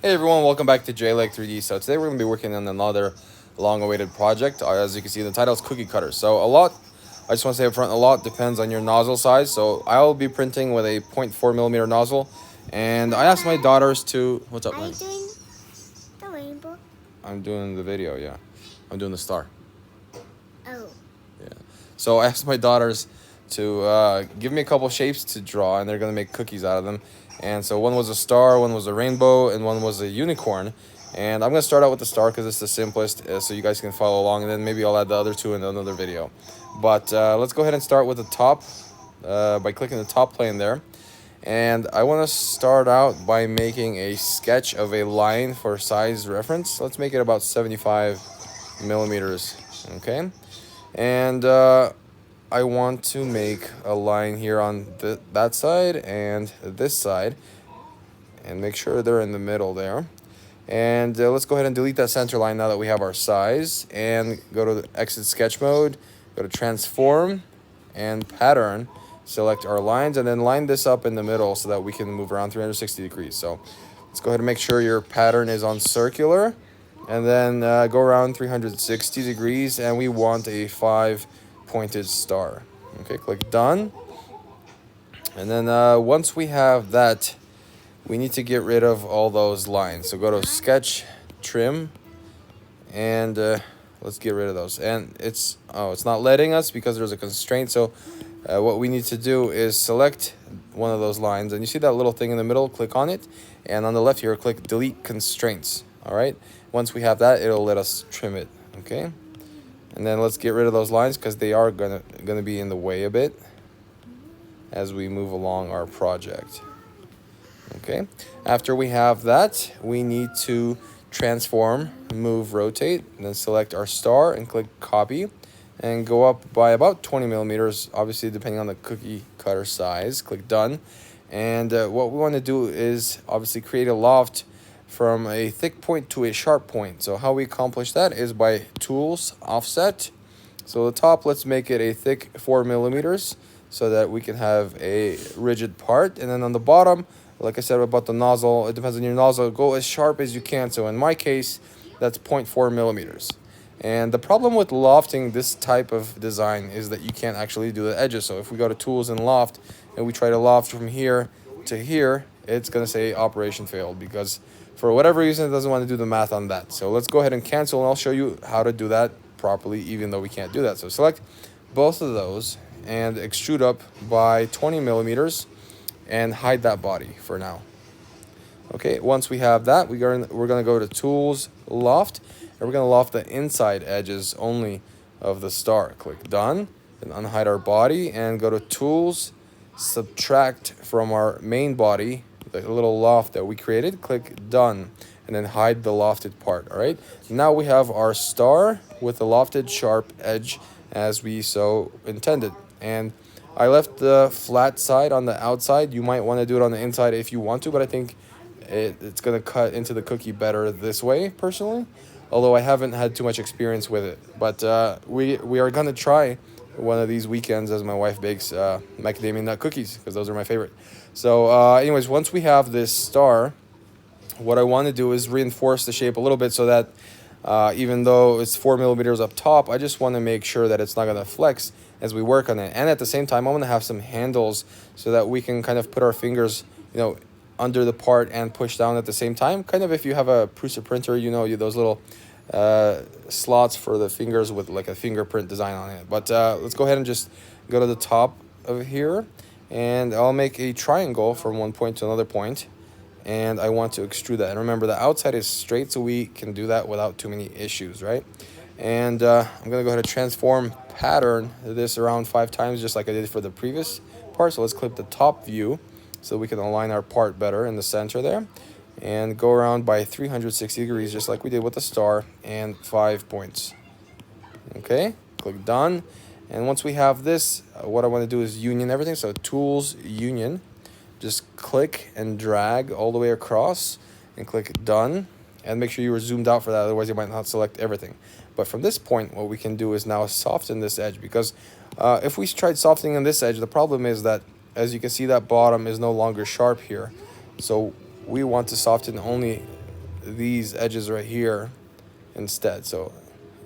Hey everyone, welcome back to Shapr3D. So today we're going to be working on another long-awaited project. As you can see, the title is Cookie Cutter. So I just want to say up front, a lot depends on your nozzle size. So I'll be printing with a 0.4 millimeter nozzle. And I asked my daughters to, what's up, Are you man? doing the rainbow? I'm doing the video, yeah. I'm doing the star. Oh. Yeah. So I asked my daughters to give me a couple shapes to draw, and they're gonna make cookies out of them. And so one was a star, one was a rainbow, and one was a unicorn. And I'm gonna start out with the star because it's the simplest, so you guys can follow along, and then maybe I'll add the other two in another video. But let's go ahead and start with the top by clicking the top plane there. And I want to start out by making a sketch of a line for size reference. Let's make it about 75 millimeters, okay? And I want to make a line here on that side and this side, and make sure they're in the middle there. And let's go ahead and delete that center line now that we have our size, and go to the exit sketch mode, go to transform and pattern, select our lines, and then line this up in the middle so that we can move around 360 degrees. So let's go ahead and make sure your pattern is on circular, and then go around 360 degrees, and we want a 5-pointed star. Okay, click done. And then once we have that, we need to get rid of all those lines. So go to sketch, trim, and let's get rid of those. And it's not letting us because there's a constraint. So what we need to do is select one of those lines, and you see that little thing in the middle, click on it, and on the left here, click delete constraints. All right, once we have that, it'll let us trim it. Okay, and then let's get rid of those lines because they are gonna be in the way a bit as we move along our project. Okay, after we have that, we need to transform, move, rotate, and then select our star and click copy, and go up by about 20 millimeters, obviously depending on the cookie cutter size. Click done. And what we want to do is obviously create a loft from a thick point to a sharp point. So how we accomplish that is by tools, offset. So the top, let's make it a thick 4 millimeters so that we can have a rigid part. And then on the bottom, like I said about the nozzle, it depends on your nozzle, go as sharp as you can. So in my case, that's 0.4 millimeters. And the problem with lofting this type of design is that you can't actually do the edges. So if we go to tools and loft and we try to loft from here to here, it's going to say operation failed because for whatever reason it doesn't want to do the math on that. So let's go ahead and cancel, and I'll show you how to do that properly even though we can't do that. So select both of those and extrude up by 20 millimeters and hide that body for now. Okay, once we have that, we're going to go to tools, loft, and we're going to loft the inside edges only of the star. Click done, then unhide our body and go to tools, subtract from our main body the little loft that we created. Click done, and then hide the lofted part. All right, now we have our star with the lofted sharp edge as we so intended. And I left the flat side on the outside. You might want to do it on the inside if you want to, but I think it's going to cut into the cookie better this way, personally. Although I haven't had too much experience with it. But we are going to try one of these weekends as my wife bakes macadamia nut cookies, because those are my favorite. So anyways, once we have this star, what I want to do is reinforce the shape a little bit so that even though it's 4 millimeters up top, I just want to make sure that it's not going to flex as we work on it. And at the same time, I want to have some handles so that we can kind of put our fingers, under the part and push down at the same time. Kind of if you have a Prusa printer, those little slots for the fingers with like a fingerprint design on it. But let's go ahead and just go to the top of here, and I'll make a triangle from one point to another point. And I want to extrude that. And remember, the outside is straight, so we can do that without too many issues, right? And I'm going to go ahead and transform pattern this around 5 times, just like I did for the previous part. So let's click the top view so we can align our part better in the center there. And go around by 360 degrees, just like we did with the star, and 5 points. Okay, click done. And once we have this, what I want to do is union everything. So tools, union. Just click and drag all the way across and click done, and make sure you are zoomed out for that, otherwise you might not select everything. But from this point, what we can do is now soften this edge, because if we tried softening on this edge, the problem is that, as you can see, that bottom is no longer sharp here. So we want to soften only these edges right here instead. So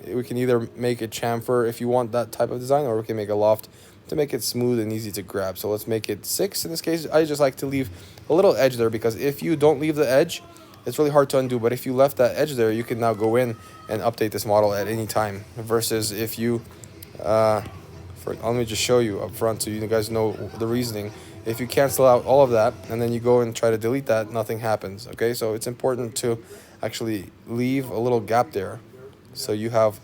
we can either make a chamfer if you want that type of design, or we can make a loft to make it smooth and easy to grab. So let's make it 6 in this case. I just like to leave a little edge there, because if you don't leave the edge, it's really hard to undo. But if you left that edge there, you can now go in and update this model at any time, versus if you let me just show you up front so you guys know the reasoning. If you cancel out all of that and then you go and try to delete that, nothing happens. Okay, so it's important to actually leave a little gap there so you have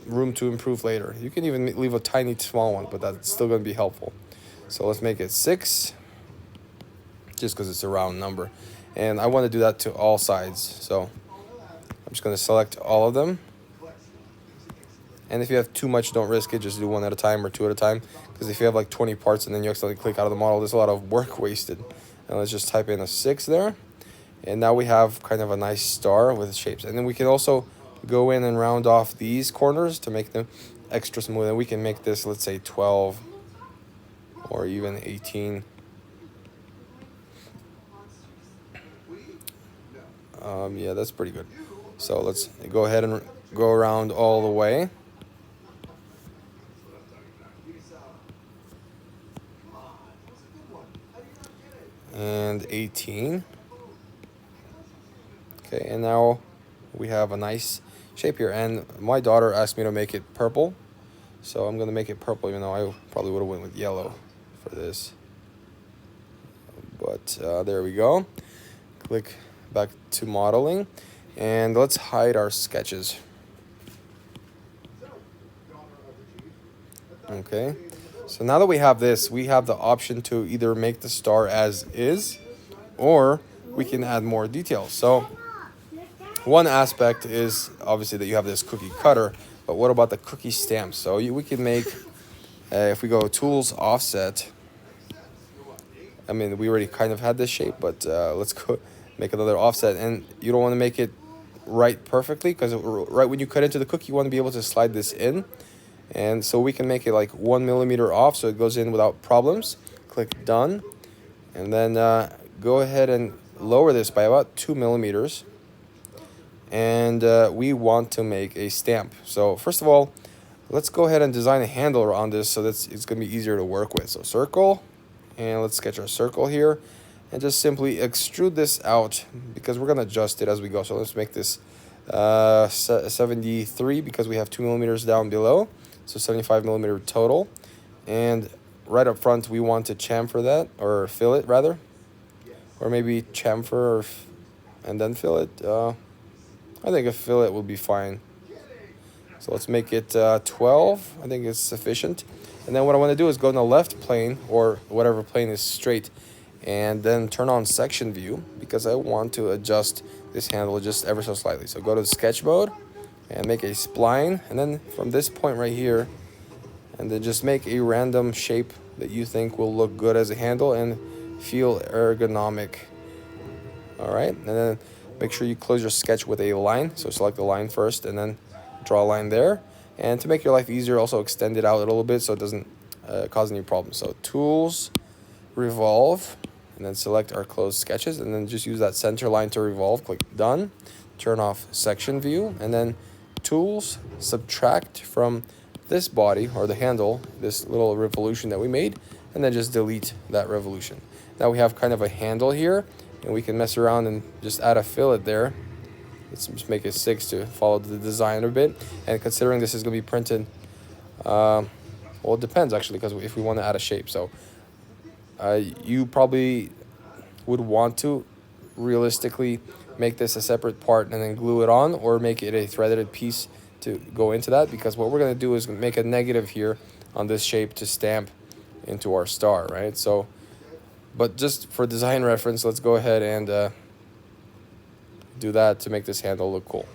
room to improve later. You can even leave a tiny small one, but that's still going to be helpful. So let's make it 6, just because it's a round number, and I want to do that to all sides. So I'm just going to select all of them, and if you have too much, don't risk it. Just do one at a time or two at a time, because if you have like 20 parts and then you accidentally click out of the model, there's a lot of work wasted. And let's just type in a 6 there, and now we have kind of a nice star with shapes. And then we can also go in and round off these corners to make them extra smooth, and we can make this, let's say 12 or even 18. Yeah, that's pretty good. So let's go ahead and go around all the way. And 18. Okay, and now we have a nice shape here, and my daughter asked me to make it purple, so I'm gonna make it purple, even though I probably would have went with yellow for this. But there we go. Click back to modeling, and let's hide our sketches. Okay, so now that we have this, we have the option to either make the star as is, or we can add more details. So one aspect is obviously that you have this cookie cutter, but what about the cookie stamps? So we can make, if we go tools offset, I mean, we already kind of had this shape, but let's go make another offset. And you don't want to make it right perfectly, because right when you cut into the cookie, you want to be able to slide this in. And so we can make it like 1 millimeter off, so it goes in without problems. Click done, and then go ahead and lower this by about 2 millimeters. And we want to make a stamp. So first of all, let's go ahead and design a handle around this so that it's going to be easier to work with. So circle, and let's sketch our circle here, and just simply extrude this out, because we're going to adjust it as we go. So let's make this 73, because we have 2 millimeters down below, so 75 millimeter total. And right up front, we want to chamfer that, or fillet rather, or maybe chamfer and then fillet. I think a fillet will be fine. So let's make it 12. I think it's sufficient. And then what I want to do is go in the left plane, or whatever plane is straight, and then turn on section view, because I want to adjust this handle just ever so slightly. So go to sketch mode and make a spline, and then from this point right here, and then just make a random shape that you think will look good as a handle and feel ergonomic. All right, and then make sure you close your sketch with a line. So select the line first and then draw a line there. And to make your life easier, also extend it out a little bit so it doesn't cause any problems. So tools, revolve, and then select our closed sketches, and then just use that center line to revolve. Click done, turn off section view, and then tools, subtract from this body or the handle, this little revolution that we made, and then just delete that revolution. Now we have kind of a handle here, and we can mess around and just add a fillet there. Let's just make it 6 to follow the design a bit. And considering this is going to be printed, well, it depends actually, because if we want to add a shape. So you probably would want to realistically make this a separate part and then glue it on, or make it a threaded piece to go into that, because what we're going to do is make a negative here on this shape to stamp into our star, right? So, but just for design reference, let's go ahead and do that to make this handle look cool.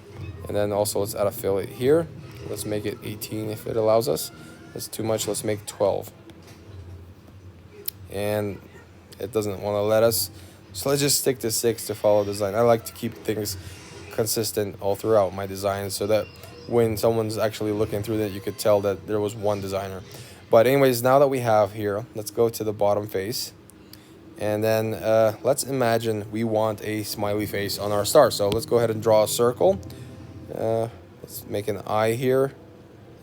And then also let's add a fillet here. Let's make it 18 if it allows us. That's too much. Let's make 12. And it doesn't want to let us, so let's just stick to 6 to follow design. I like to keep things consistent all throughout my designs, so that when someone's actually looking through that, you could tell that there was one designer. But anyways, now that we have here, let's go to the bottom face, And then let's imagine we want a smiley face on our star. So let's go ahead and draw a circle. Let's make an eye here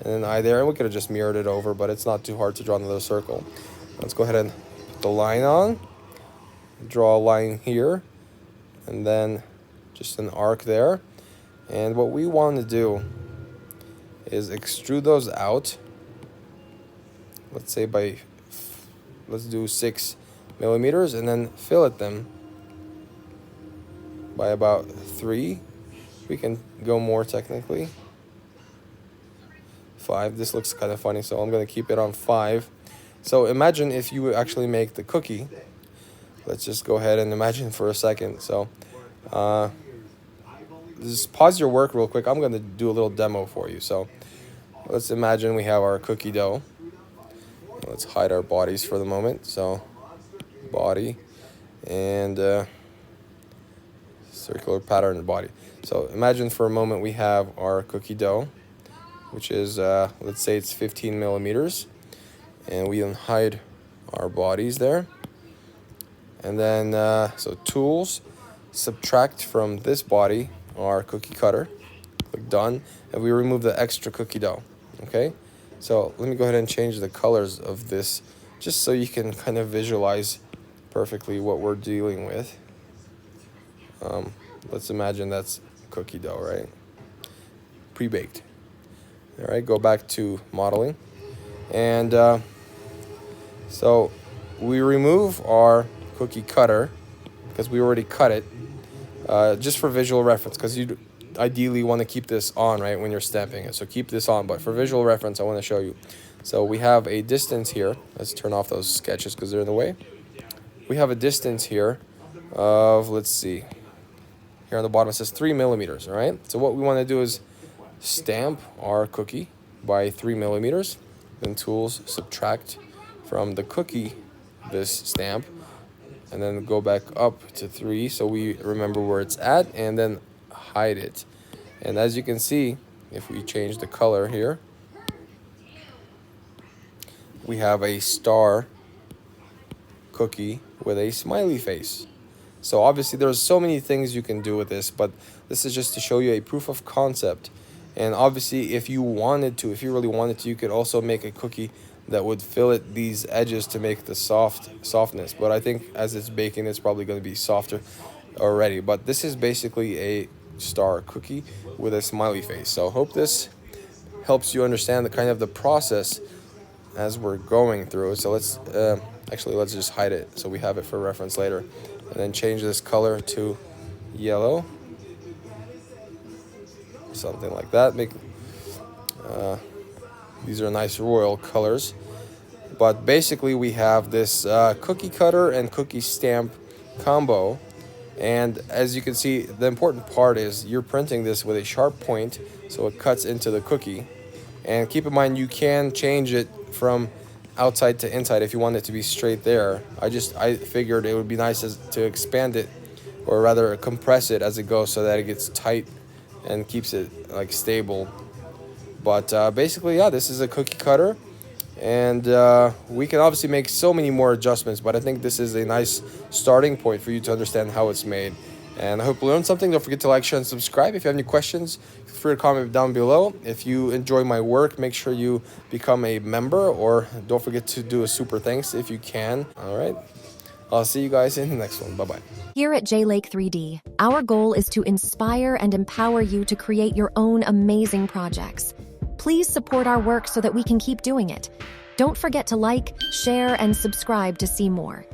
and an eye there. And we could have just mirrored it over, but it's not too hard to draw another circle. Let's go ahead and put the line on. Draw a line here. And then just an arc there. And what we want to do is extrude those out. Let's say let's do 6 millimeters, and then fillet them by about 3. We can go more technically. 5. This looks kind of funny, so I'm going to keep it on 5. So imagine if you actually make the cookie. Let's just go ahead and imagine for a second. So just pause your work real quick. I'm going to do a little demo for you. So let's imagine we have our cookie dough. Let's hide our bodies for the moment. So body and circular pattern body. So imagine for a moment we have our cookie dough, which is let's say it's 15 millimeters, and we then hide our bodies there. And then so tools, subtract from this body our cookie cutter, click done, and we remove the extra cookie dough. Okay, so let me go ahead and change the colors of this just so you can kind of visualize perfectly what we're dealing with. Let's imagine that's cookie dough, right? Pre-baked. All right, go back to modeling. And so we remove our cookie cutter because we already cut it, just for visual reference, because you ideally want to keep this on, right, when you're stamping it. So keep this on, but for visual reference, I want to show you. So we have a distance here. Let's turn off those sketches because they're in the way. We have a distance here of, let's see, here on the bottom it says 3 millimeters, all right? So what we want to do is stamp our cookie by 3 millimeters. Then tools, subtract from the cookie this stamp, and then go back up to 3 so we remember where it's at, and then hide it. And as you can see, if we change the color here, we have a star cookie with a smiley face. So obviously there's so many things you can do with this, but this is just to show you a proof of concept. And obviously if you wanted to, if you really wanted to, you could also make a cookie that would fillet these edges to make the softness. But I think as it's baking, it's probably going to be softer already. But this is basically a star cookie with a smiley face. So hope this helps you understand the kind of the process as we're going through. So let's let's just hide it so we have it for reference later, and then change this color to yellow, something like that. These are nice royal colors. But basically we have this cookie cutter and cookie stamp combo. And as you can see, the important part is you're printing this with a sharp point so it cuts into the cookie. And keep in mind, you can change it from outside to inside if you want it to be straight there. I figured it would be nice to expand it, or rather compress it as it goes so that it gets tight and keeps it like stable. But basically, yeah, this is a cookie cutter, and we can obviously make so many more adjustments, but I think this is a nice starting point for you to understand how it's made. And I hope you learned something. Don't forget to like, share, and subscribe. If you have any questions, feel free to comment down below. If you enjoy my work, make sure you become a member, or don't forget to do a super thanks if you can. All right, I'll see you guys in the next one. Bye-bye. Here at Shapr3D, our goal is to inspire and empower you to create your own amazing projects. Please support our work so that we can keep doing it. Don't forget to like, share, and subscribe to see more.